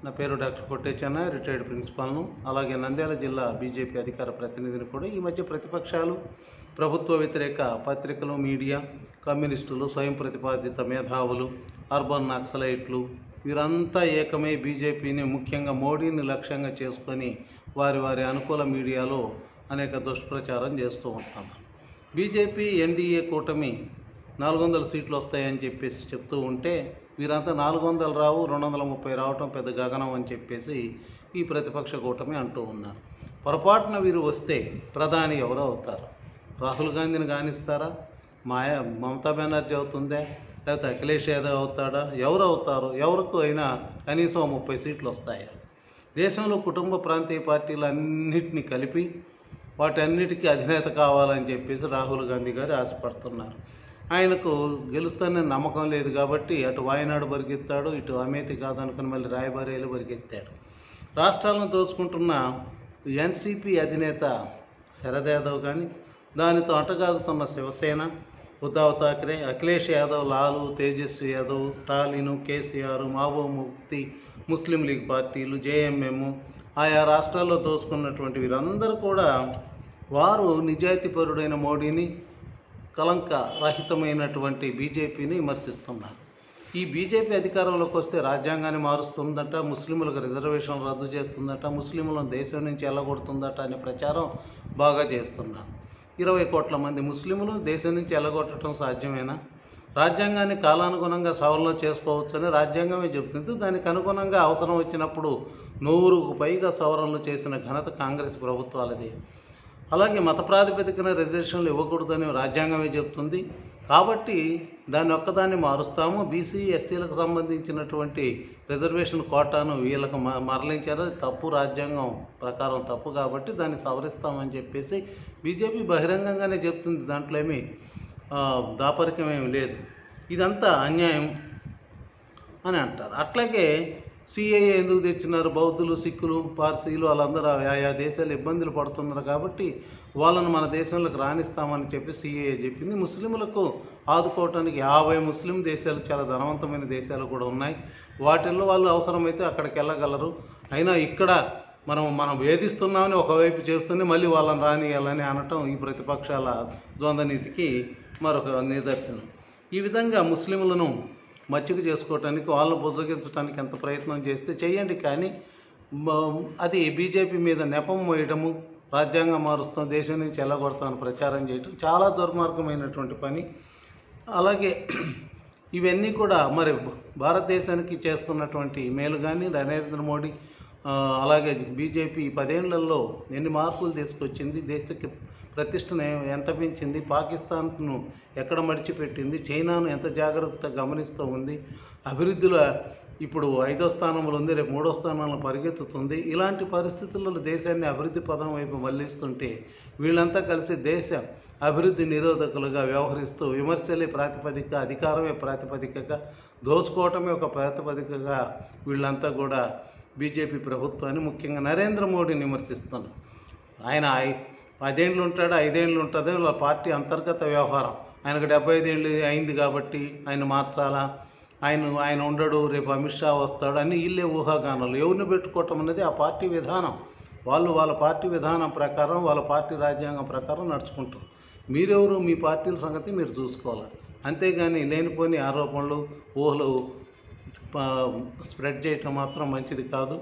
నా పేరు డాక్టర్ పొట్టే చెన్నై, రిటైర్డ్ ప్రిన్సిపాల్ను. అలాగే నంద్యాల జిల్లా బీజేపీ అధికార ప్రతినిధిని కూడా. ఈ మధ్య ప్రతిపక్షాలు, ప్రభుత్వ వ్యతిరేక పత్రికలు, మీడియా, కమ్యూనిస్టులు, స్వయం ప్రతిపాదిత మేధావులు, అర్బన్ నక్సలైట్లు వీరంతా ఏకమై బీజేపీని, ముఖ్యంగా మోడీని లక్ష్యంగా చేసుకొని వారి వారి అనుకూల మీడియాలో అనేక దుష్ప్రచారం చేస్తూ ఉంటున్నారు. బీజేపీ ఎన్డీఏ కూటమి 400 సీట్లు వస్తాయని చెప్పేసి చెప్తూ ఉంటే వీరంతా 400 రావు, 230 రావటం పెద్ద గగనం అని చెప్పేసి ఈ ప్రతిపక్ష కూటమి అంటూ ఉన్నారు. పొరపాటున వీరు వస్తే ప్రధాని ఎవరో అవుతారు? రాహుల్ గాంధీని కానిస్తారా? మమతా బెనర్జీ అవుతుందే? లేకపోతే అఖిలేష్ యాదవ్ అవుతాడా? ఎవరు అవుతారు? ఎవరికి అయినా కనీసం 30 సీట్లు వస్తాయా? దేశంలో కుటుంబ ప్రాంతీయ పార్టీలన్నింటినీ కలిపి వాటన్నిటికీ అధినేత కావాలని చెప్పేసి రాహుల్ గాంధీ గారు ఆశపడుతున్నారు. ఆయనకు గెలుస్తానని నమ్మకం లేదు కాబట్టి అటు వాయనాడు పరిగెత్తాడు, ఇటు అమేథీ కాదనుకుని మళ్ళీ రాయబరేలు పరిగెత్తాడు. రాష్ట్రాలను దోచుకుంటున్న ఎన్సీపీ అధినేత శరద్ యాదవ్ కానీ, దానితో అంటగాగుతున్న శివసేన, ఉద్ధవ్ ఠాక్రే, అఖిలేష్ యాదవ్, లాలు, తేజస్వి యాదవ్, స్టాలిను, కేసీఆర్, మహబూబ్ ముఫ్తీ, ముస్లిం లీగ్ పార్టీలు, జేఎంఎం, ఆయా రాష్ట్రాల్లో దోచుకున్నటువంటి వీరందరూ కూడా వారు నిజాయితీపరుడైన మోడీని, కలంక రహితమైనటువంటి బీజేపీని విమర్శిస్తున్నారు. ఈ బీజేపీ అధికారంలోకి వస్తే రాజ్యాంగాన్ని మారుస్తుందట, ముస్లింలకు రిజర్వేషన్ రద్దు చేస్తుందట, ముస్లింలను దేశం నుంచి ఎల్లగొడుతుందట అనే ప్రచారం బాగా చేస్తున్నారు. 20 కోట్ల మంది ముస్లింలు దేశం నుంచి ఎల్లగొట్టడం సాధ్యమేనా? రాజ్యాంగాన్ని కాలానుగుణంగా సవరణ చేసుకోవచ్చని రాజ్యాంగమే చెబుతుంది. దానికి అనుగుణంగా అవసరం వచ్చినప్పుడు 100కు పైగా సవరణలు చేసిన ఘనత కాంగ్రెస్ ప్రభుత్వాలది. అలాగే మత ప్రాతిపదికన రిజర్వేషన్లు ఇవ్వకూడదని రాజ్యాంగమే చెప్తుంది. కాబట్టి దాన్ని ఒక్కదాన్ని మారుస్తాము. బీసీ, ఎస్సీలకు సంబంధించినటువంటి రిజర్వేషన్ కోటాను వీళ్ళకు మరలించారు. తప్పు, రాజ్యాంగం ప్రకారం తప్పు, కాబట్టి దాన్ని సవరిస్తామని చెప్పేసి బీజేపీ బహిరంగంగానే చెప్తుంది. దాంట్లో ఏమీ దాపరికమేమి లేదు. ఇదంతా అన్యాయం అని అంటారు. అట్లాగే సిఏఏ ఎందుకు తెచ్చినారు? బౌద్ధులు, సిక్కులు, పార్సీలు వాళ్ళందరూ ఆయా దేశాలు ఇబ్బందులు పడుతున్నారు కాబట్టి వాళ్ళను మన దేశంలోకి రాణిస్తామని చెప్పి సిఏఏ చెప్పింది. ముస్లింలకు ఆదుకోవటానికి 50 ముస్లిం దేశాలు, చాలా ధనవంతమైన దేశాలు కూడా ఉన్నాయి. వాటిల్లో వాళ్ళు అవసరమైతే అక్కడికి వెళ్ళగలరు. అయినా ఇక్కడ మనం వేధిస్తున్నామని ఒకవైపు చేస్తూనే మళ్ళీ వాళ్ళని రానియాలని అనటం ఈ ప్రతిపక్షాల ద్వంద్వనీతికి మరొక నిదర్శనం. ఈ విధంగా ముస్లింలను మచ్చిక చేసుకోవటానికి, వాళ్ళను బుజ్జగించడానికి ఎంత ప్రయత్నం చేస్తే చేయండి, కానీ అది బీజేపీ మీద నెపం వేయడము, రాజ్యాంగం మారుస్తాం, దేశం నుంచి ఎల్లగొడతామని ప్రచారం చేయటం చాలా దుర్మార్గమైనటువంటి పని. అలాగే ఇవన్నీ కూడా మరి భారతదేశానికి చేస్తున్నటువంటి మేలు కానీ నరేంద్ర మోడీ అలాగే బీజేపీ 10 ఏళ్లలో ఎన్ని మార్పులు తీసుకొచ్చింది, దేశకి ప్రతిష్టను ఎంత పెంచింది, పాకిస్తాన్ను ఎక్కడ మడిచిపెట్టింది, చైనాను ఎంత జాగ్రత్తగా గమనిస్తూ ఉంది, అభివృద్ధిలో ఇప్పుడు 5వ స్థానంలో ఉంది, రేపు 3వ స్థానంలో పరిగెత్తుతుంది. ఇలాంటి పరిస్థితుల్లో దేశాన్ని అభివృద్ధి పదం వైపు మళ్లిస్తుంటే వీళ్ళంతా కలిసి దేశ అభివృద్ధి నిరోధకులుగా వ్యవహరిస్తూ విమర్శలే ప్రాతిపదిక, అధికారమే ప్రాతిపదికగా, దోచుకోవటమే ఒక ప్రాతిపదికగా వీళ్ళంతా కూడా బీజేపీ ప్రభుత్వాన్ని, ముఖ్యంగా నరేంద్ర మోడీని విమర్శిస్తున్నారు. ఆయన 10 ఏళ్ళు ఉంటాడు, 5 ఏళ్ళు ఉంటుంది, వాళ్ళ పార్టీ అంతర్గత వ్యవహారం. ఆయనకు 75 ఏళ్ళు అయింది కాబట్టి ఆయన మార్చాలా, ఆయన ఉండడు, రేపు అమిత్ షా వస్తాడు అని వీళ్ళే ఊహాగానాలు. ఎవరిని పెట్టుకోవటం అనేది ఆ పార్టీ విధానం. వాళ్ళ పార్టీ విధానం ప్రకారం, వాళ్ళ పార్టీ రాజ్యాంగం ప్రకారం నడుచుకుంటారు. మీరెవరు? మీ పార్టీల సంగతి మీరు చూసుకోవాలి. అంతేగాని లేనిపోని ఆరోపణలు, ఊహలు స్ప్రెడ్ చేయటం మాత్రం మంచిది కాదు.